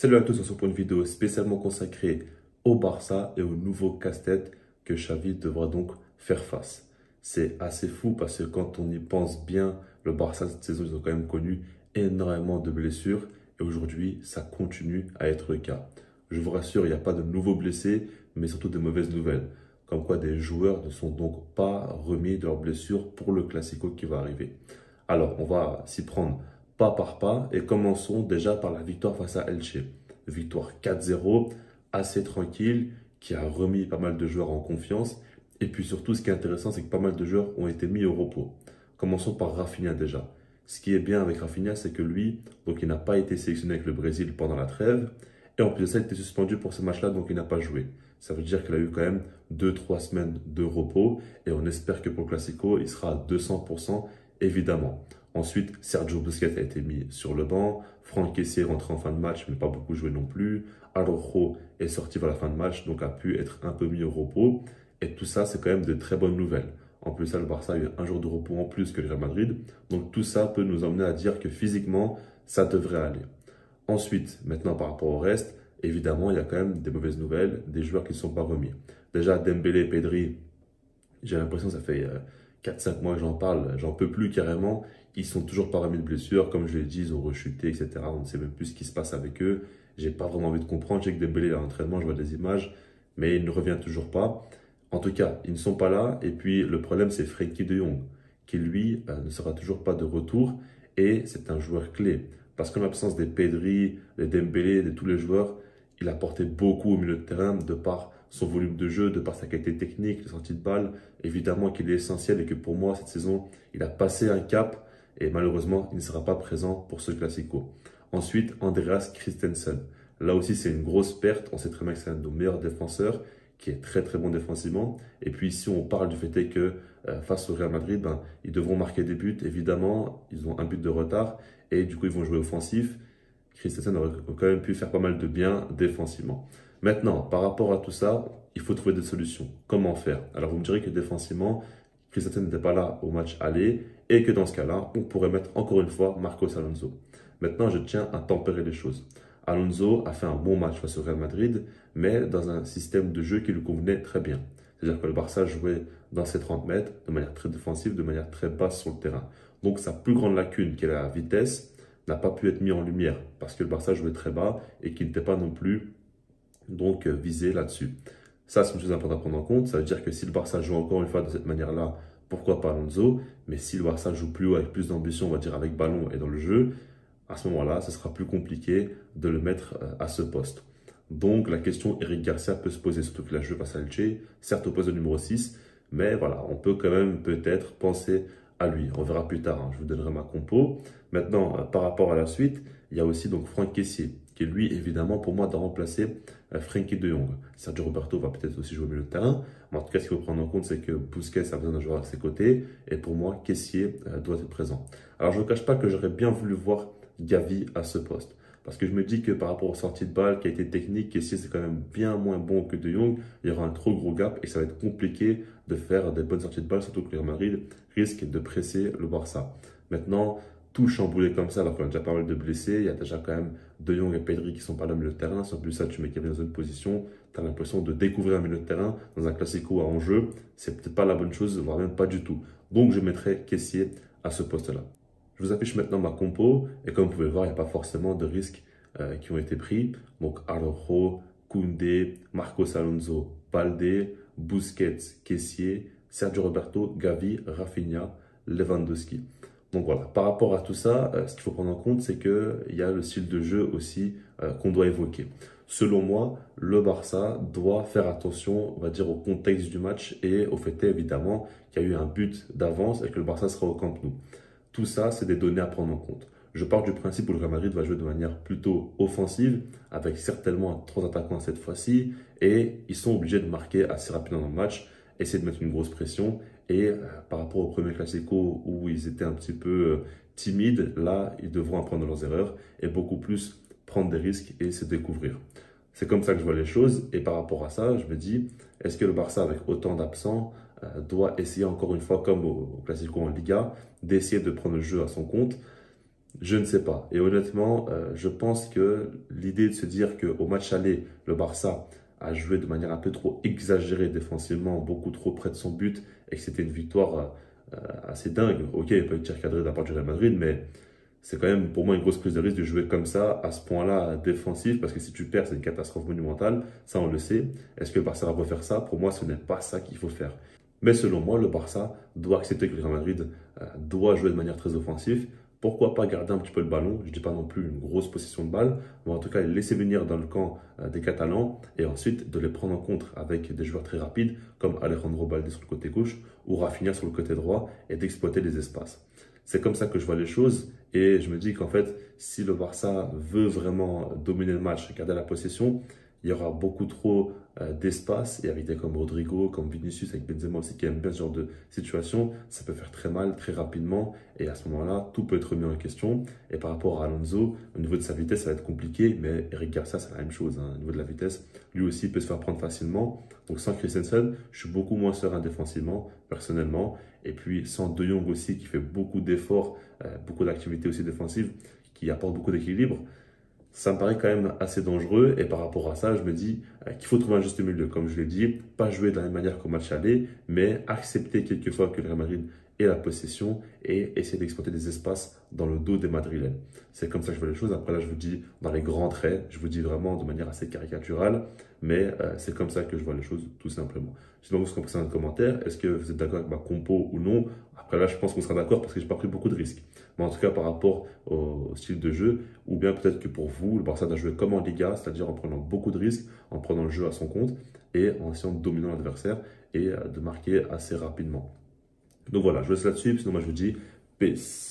Salut à tous, on se retrouve pour une vidéo spécialement consacrée au Barça et au nouveau casse-tête que Xavi devra donc faire face. C'est assez fou parce que quand on y pense bien, le Barça cette saison, ils ont quand même connu énormément de blessures et aujourd'hui, ça continue à être le cas. Je vous rassure, il n'y a pas de nouveaux blessés, mais surtout de mauvaises nouvelles. Comme quoi des joueurs ne sont donc pas remis de leurs blessures pour le Classico qui va arriver. Alors, on va s'y prendre pas par pas et commençons déjà par la victoire face à Elche. Victoire 4-0, assez tranquille, qui a remis pas mal de joueurs en confiance. Et puis surtout, ce qui est intéressant, c'est que pas mal de joueurs ont été mis au repos. Commençons par Rafinha déjà. Ce qui est bien avec Rafinha, c'est que lui, donc il n'a pas été sélectionné avec le Brésil pendant la trêve. Et en plus de ça, il était suspendu pour ce match-là, donc il n'a pas joué. Ça veut dire qu'il a eu quand même 2-3 semaines de repos. Et on espère que pour le Classico, il sera à 200%, évidemment. Ensuite, Sergio Busquets a été mis sur le banc. Franck Kessié est rentré en fin de match, mais pas beaucoup joué non plus. Araujo est sorti vers la fin de match, donc a pu être un peu mis au repos. Et tout ça, c'est quand même de très bonnes nouvelles. En plus, ça, le Barça a eu un jour de repos en plus que le Real Madrid. Donc tout ça peut nous emmener à dire que physiquement, ça devrait aller. Ensuite, maintenant par rapport au reste, évidemment, il y a quand même des mauvaises nouvelles, des joueurs qui ne sont pas remis. Déjà, Dembélé et Pedri, j'ai l'impression que ça fait 4-5 mois que j'en parle, j'en peux plus carrément. Ils sont toujours pas remis de blessure, comme je l'ai dit, ils ont rechuté, etc. On ne sait même plus ce qui se passe avec eux. J'ai pas vraiment envie de comprendre. Je sais que Dembélé à l'entraînement, je vois des images, mais il ne revient toujours pas. En tout cas, ils ne sont pas là. Et puis le problème, c'est Frenkie de Jong, qui lui ne sera toujours pas de retour. Et c'est un joueur clé. Parce qu'en l'absence des Pedri, des Dembélé, de tous les joueurs, il a apporté beaucoup au milieu de terrain de par son volume de jeu, de par sa qualité technique, les sorties de balle. Évidemment qu'il est essentiel et que pour moi, cette saison, il a passé un cap et malheureusement, il ne sera pas présent pour ce Classico. Ensuite, Andreas Christensen. Là aussi, c'est une grosse perte. On sait très bien que c'est un de nos meilleurs défenseurs qui est très très bon défensivement. Et puis ici, on parle du fait que face au Real Madrid, ils devront marquer des buts. Évidemment, ils ont un but de retard et du coup, ils vont jouer offensif. Christensen aurait quand même pu faire pas mal de bien défensivement. Maintenant, par rapport à tout ça, il faut trouver des solutions. Comment faire? Alors, vous me direz que défensivement, Christensen n'était pas là au match aller et que dans ce cas-là, on pourrait mettre encore une fois Marcos Alonso. Maintenant, je tiens à tempérer les choses. Alonso a fait un bon match face au Real Madrid, mais dans un système de jeu qui lui convenait très bien. C'est-à-dire que le Barça jouait dans ses 30 mètres, de manière très défensive, de manière très basse sur le terrain. Donc, sa plus grande lacune, qui est la vitesse, n'a pas pu être mis en lumière parce que le Barça jouait très bas et qu'il n'était pas non plus donc visé là-dessus. Ça, c'est une chose importante à prendre en compte. Ça veut dire que si le Barça joue encore une fois de cette manière-là, pourquoi pas Alonso? Mais si le Barça joue plus haut avec plus d'ambition, on va dire avec ballon et dans le jeu, à ce moment-là, ce sera plus compliqué de le mettre à ce poste. Donc la question Eric Garcia peut se poser, surtout que la joué face à Elche, certes au poste de numéro 6, mais voilà, on peut quand même peut-être penser à lui. On verra plus tard, hein. Je vous donnerai ma compo. Maintenant, par rapport à la suite, il y a aussi donc Franck Kessié, qui lui, évidemment, pour moi, doit remplacer Frenkie de Jong. Sergio Roberto va peut-être aussi jouer au milieu de terrain, mais en tout cas, ce qu'il faut prendre en compte, c'est que Busquets a besoin d'un joueur à ses côtés, et pour moi, Kessié doit être présent. Alors, je ne vous cache pas que j'aurais bien voulu voir Gavi à ce poste. Parce que je me dis que par rapport aux sorties de balle, qualité technique, Kessié c'est quand même bien moins bon que De Jong. Il y aura un trop gros gap et ça va être compliqué de faire des bonnes sorties de balle, surtout que le Real Madrid risque de presser le Barça. Maintenant, tout chamboulé comme ça, alors qu'on a déjà pas mal de blessés, il y a déjà quand même De Jong et Pedri qui sont pas là au milieu de terrain. Sur plus ça, tu mets Gavi dans une position, tu as l'impression de découvrir un milieu de terrain dans un classico à enjeu. C'est peut-être pas la bonne chose, voire même pas du tout. Donc je mettrai Kessié à ce poste-là. Je vous affiche maintenant ma compo et comme vous pouvez le voir, il n'y a pas forcément de risques qui ont été pris. Donc Araujo, Koundé, Marcos Alonso, Balde, Busquets, Kessié, Sergio Roberto, Gavi, Rafinha, Lewandowski. Donc voilà, par rapport à tout ça, ce qu'il faut prendre en compte, c'est qu'il y a le style de jeu aussi qu'on doit évoquer. Selon moi, le Barça doit faire attention, on va dire, au contexte du match et au fait évidemment qu'il y a eu un but d'avance et que le Barça sera au Camp Nou. Tout ça, c'est des données à prendre en compte. Je pars du principe où le Real Madrid va jouer de manière plutôt offensive, avec certainement 3 attaquants cette fois-ci, et ils sont obligés de marquer assez rapidement dans le match, essayer de mettre une grosse pression. Et par rapport au premier Classico où ils étaient un petit peu timides, là, ils devront apprendre leurs erreurs et beaucoup plus prendre des risques et se découvrir. C'est comme ça que je vois les choses. Et par rapport à ça, je me dis, est-ce que le Barça, avec autant d'absents, doit essayer encore une fois, comme au Classico en Liga, d'essayer de prendre le jeu à son compte? Je ne sais pas. Et honnêtement, je pense que l'idée de se dire qu'au match aller, le Barça a joué de manière un peu trop exagérée défensivement, beaucoup trop près de son but, et que c'était une victoire assez dingue. Ok, il n'y a pas eu de tir cadré de la part du Real Madrid, mais c'est quand même pour moi une grosse prise de risque de jouer comme ça, à ce point-là défensif, parce que si tu perds, c'est une catastrophe monumentale, ça on le sait. Est-ce que le Barça va refaire ça? Pour moi, ce n'est pas ça qu'il faut faire. Mais selon moi, le Barça doit accepter que le Real Madrid doit jouer de manière très offensive. Pourquoi pas garder un petit peu le ballon? Je ne dis pas non plus une grosse possession de balle, mais en tout cas les laisser venir dans le camp des Catalans et ensuite de les prendre en compte avec des joueurs très rapides comme Alejandro Balde sur le côté gauche ou Rafinha sur le côté droit et d'exploiter les espaces. C'est comme ça que je vois les choses et je me dis qu'en fait, si le Barça veut vraiment dominer le match, garder la possession, il y aura beaucoup trop d'espace et avec des comme Rodrigo, comme Vinicius, avec Benzema aussi qui aime bien ce genre de situation, ça peut faire très mal très rapidement et à ce moment-là, tout peut être mis en question. Et par rapport à Alonso, au niveau de sa vitesse, ça va être compliqué, mais Eric Garcia, c'est la même chose, hein. Au niveau de la vitesse, lui aussi peut se faire prendre facilement. Donc sans Christensen, je suis beaucoup moins serein défensivement, personnellement. Et puis sans De Jong aussi, qui fait beaucoup d'efforts, beaucoup d'activités aussi défensives, qui apporte beaucoup d'équilibre. Ça me paraît quand même assez dangereux et par rapport à ça, je me dis qu'il faut trouver un juste milieu. Comme je l'ai dit, pas jouer de la même manière qu'au match aller, mais accepter quelquefois que le Real Madrid ait la possession et essayer d'exploiter des espaces dans le dos des Madrilènes. C'est comme ça que je vois les choses. Après là, je vous dis dans les grands traits, je vous dis vraiment de manière assez caricaturale, mais c'est comme ça que je vois les choses tout simplement. Je sais pas vous ce qu'on pense dans les commentaires. Est-ce que vous êtes d'accord avec ma compo ou non? Après là, je pense qu'on sera d'accord parce que j'ai pas pris beaucoup de risques. Mais en tout cas, par rapport au style de jeu, ou bien peut-être que pour vous, le Barça doit jouer comme en Liga, c'est-à-dire en prenant beaucoup de risques, en prenant le jeu à son compte et en essayant de dominer l'adversaire et de marquer assez rapidement. Donc voilà, je vous laisse là-dessus, sinon moi je vous dis peace.